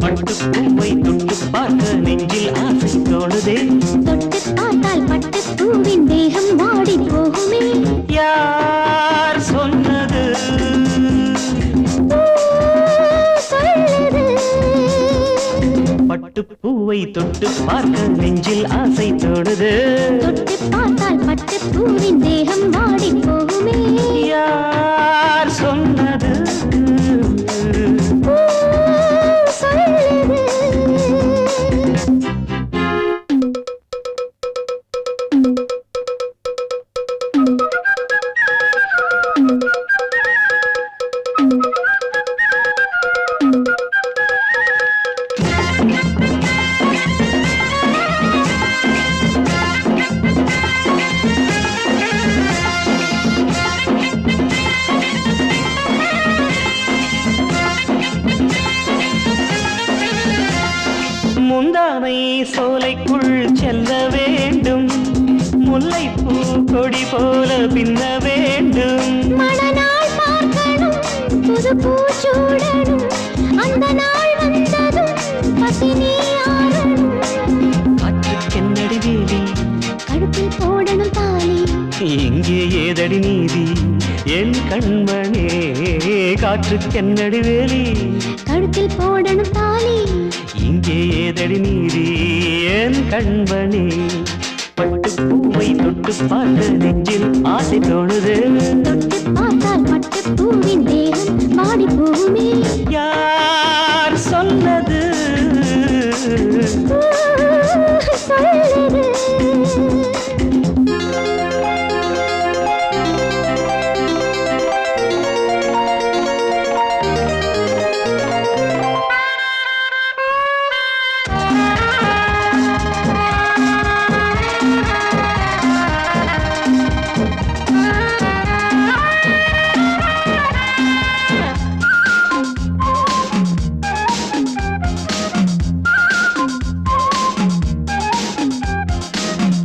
பட்டு பூவை தொட்டு பார்க்க நெஞ்சில் ஆசை தோணுதே. தொட்டு பார்த்தால் பட்டு பூவின் தேகம் வாடி போகுமே. யார் சொன்னது? சொல்லுது. பட்டு பூவை தொட்டு பார்க்க நெஞ்சில் ஆசை தோணுது. தொட்டு பார்த்தால் பட்டு பூவின் தேகம் வாடி போகுமே. யார் சொன்னது? சொல்லுது. முந்தானை சோலைக்குள் செல்ல வேண்டும். முல்லைப்பூ கொடி போல பின்ன வேண்டும். மணநாள் பார்க்கணும், புது பூச்சூடணும். அந்த நாள் வந்ததும் பசினி ஆறணும். காற்றுக்கென்னடி வேலி, கழுத்தில் போடணும் தாலி. இங்கே ஏதடி நீதி என் கண்மணே. காற்றுக்கென்னடி வேலி, கழுத்தில் போடணும் தாலி. இங்கே ஏதடி நீதி என் கண்மணே. பட்டு பூவை தொட்டு பார்க்க நெஞ்சில் ஆசை தோணுது. தொட்டு பார்த்தால் பட்டு பூவின் தேகம் வாடி போகுமே. யார் சொன்னது? சொல்லுது.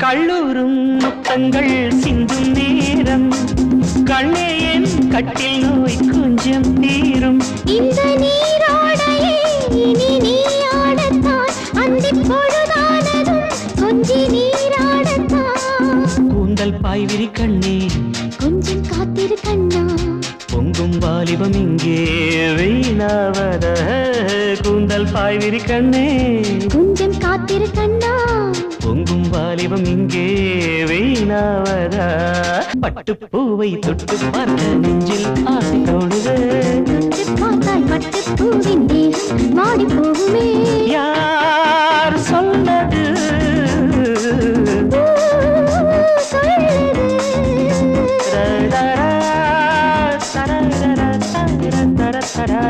கள்ளூரும் முத்தங்கள் சிந்தும் நேரம். கண்ணே என் கட்டில் நோய் கொஞ்சம் தீரும். இந்த நீரோடையே இனி நீராடத்தான். அந்திப் பொழுதானதும் கொஞ்சி நீராடத்தான். கூந்தல் பாய்விரி கண்ணே, கொஞ்சம் காத்திரு கண்ணா. பொங்கும் வாலிபம் இங்கே வீணாவத. கூந்தல் பாய்விரி கண்ணே, கொஞ்சம் காத்திரு கண்ணா. பொங்கும் வாலிபம் இங்கே வீணாவதா. பட்டு பூவை தொட்டு பார்க்க நெஞ்சில் ஆசை தோணுது. தொட்டு பார்த்தால் பட்டு பூவின் தேகம் வாடி போகுமே. யார் சொன்னது? சொல்லுது. தரதரா, தரதரா, தரதரா, தரதரா.